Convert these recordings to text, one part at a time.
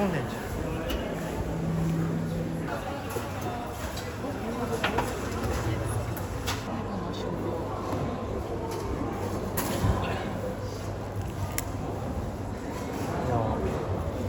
混んでんじゃん。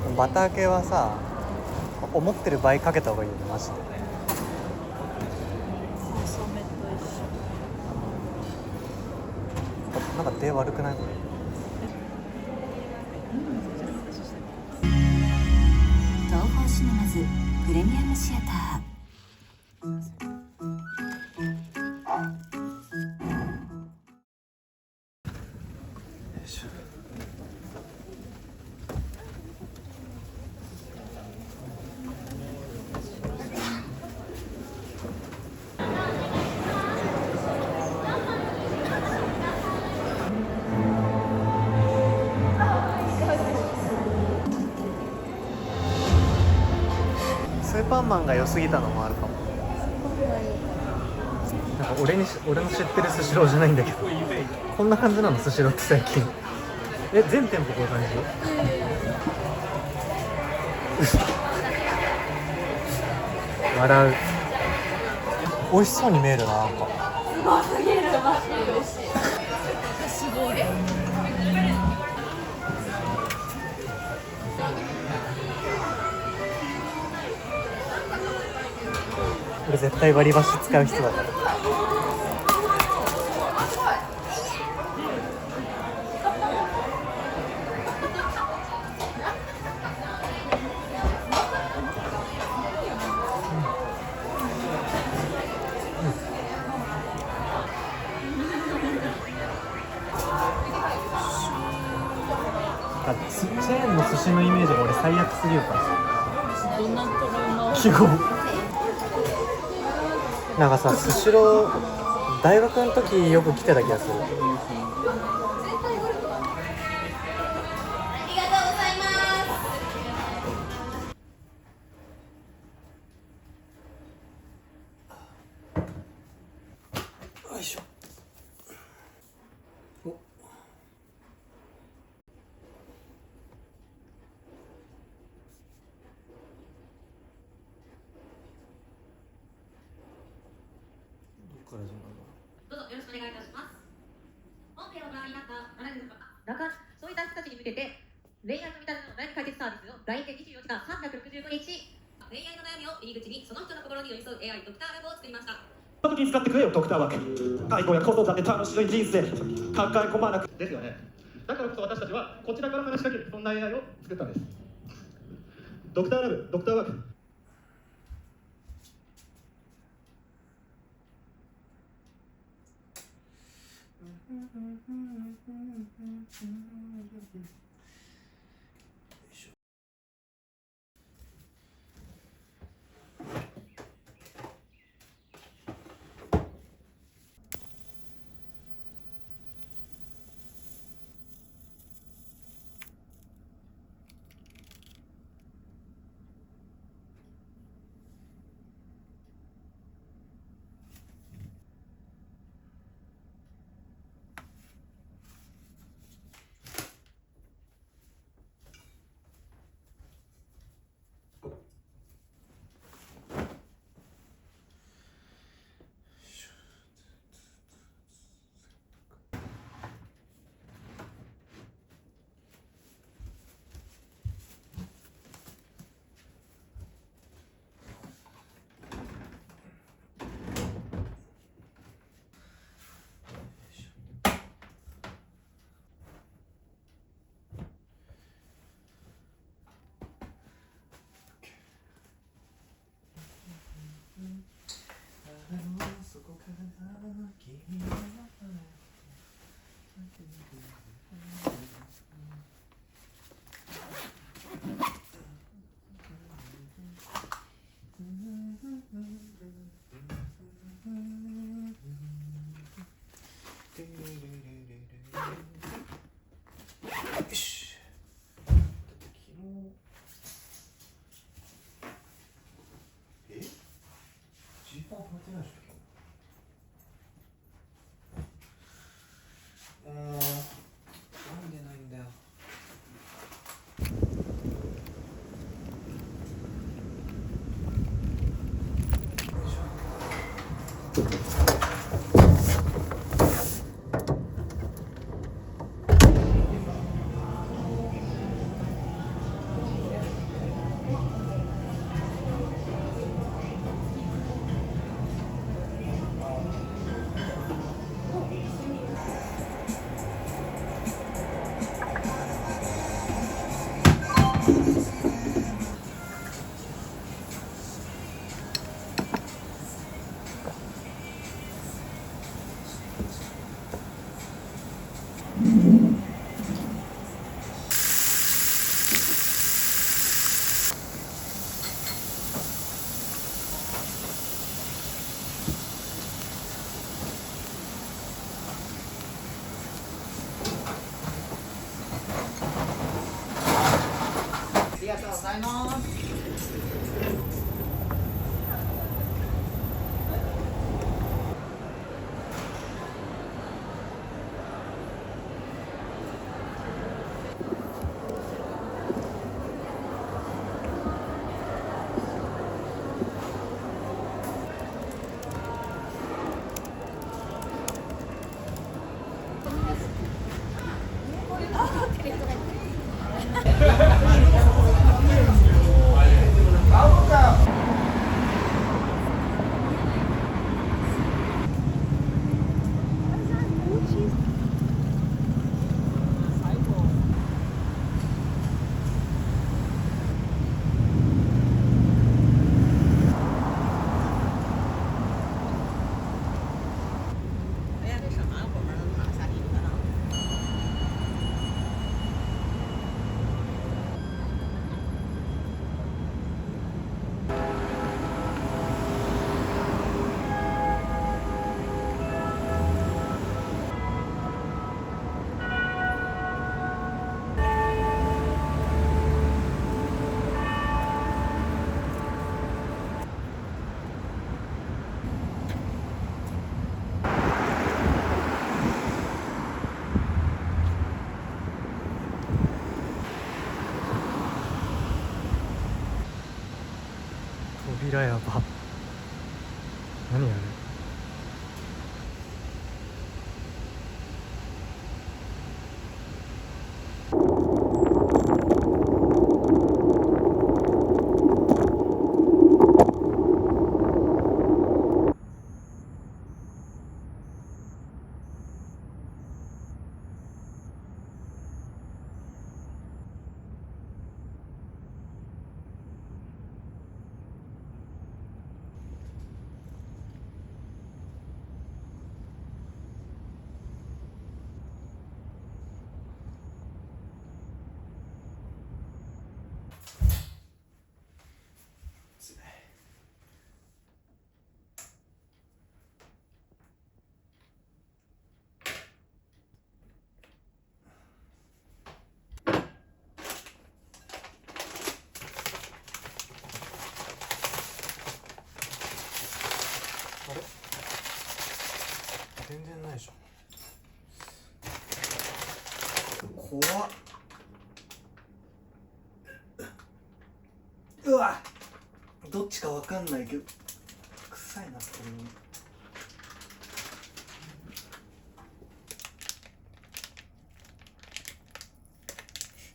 でもバター系はさ、思ってる倍かけた方がいいよね、マジで。なんか手悪くない？これ東宝シネマズプレミアムシアター。スーパーマンが良すぎたのもあるかも。なんか俺の知ってるスシローじゃないんだけど、こんな感じなのスシローって最近。全店舗こういう感じ？笑う。美味しそうに見えるな、なんか。すごすぎる、マジで嬉しい。すごい。これ絶対割り箸使う人だから。チェーンの寿司のイメージが俺最悪すぎるからさ。どんなトラウマを？記号なんかさ、スシロー大学の時よく来てた気がする。よいしょ。お、どうぞよろしくお願いいたします。本編をご覧になったそういった人たちに向けて恋愛の見た目の悩み解決サービスを LINE で24時間365日恋愛の悩みを入り口にその人の心に寄り添う AI ドクターラボを作りました。その時に使ってくれよドクターワーク。介護や子育て楽しい人生抱え込まなくですよね。だからこそ私たちはこちらから話しかける、そんな AI を作ったんです。ドクターラブ、ドクターワーク。ます。扉やば。何やる。あれ、全然ないじゃん。怖っ。うわ、どっちかわかんないけど臭いな、こ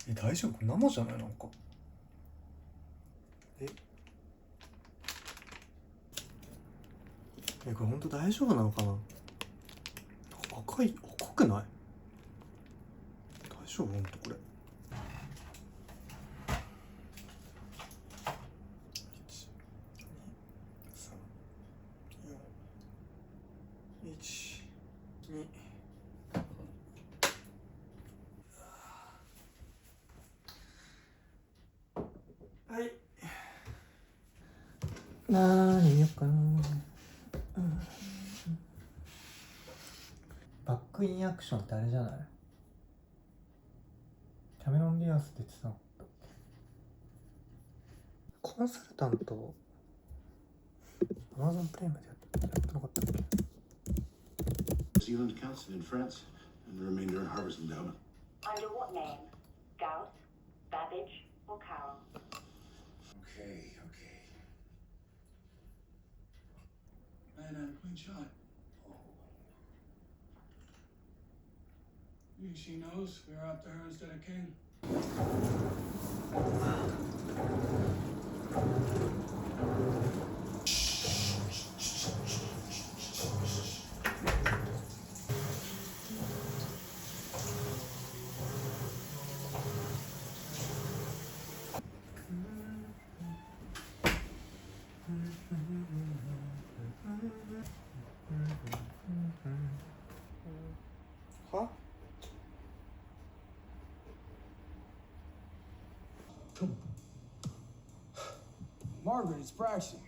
れ。大丈夫？生じゃない？なんかこれ本当大丈夫なのかな。赤くない？大丈夫？本当これ。はい。何見ようかな。バックインアクションってあれじゃない？キャメロン・ディアスって言ってたの。コンサルタント Amazon プライムでやってなかったっけ？ Zealand accounts in France and the remainder in Harvest Endowment. Under what name? Gauss, Babbage, or Carroll? Okay. Man, clean shot. She knows we're after her instead of King. Huh? Margaret, it's Braxton.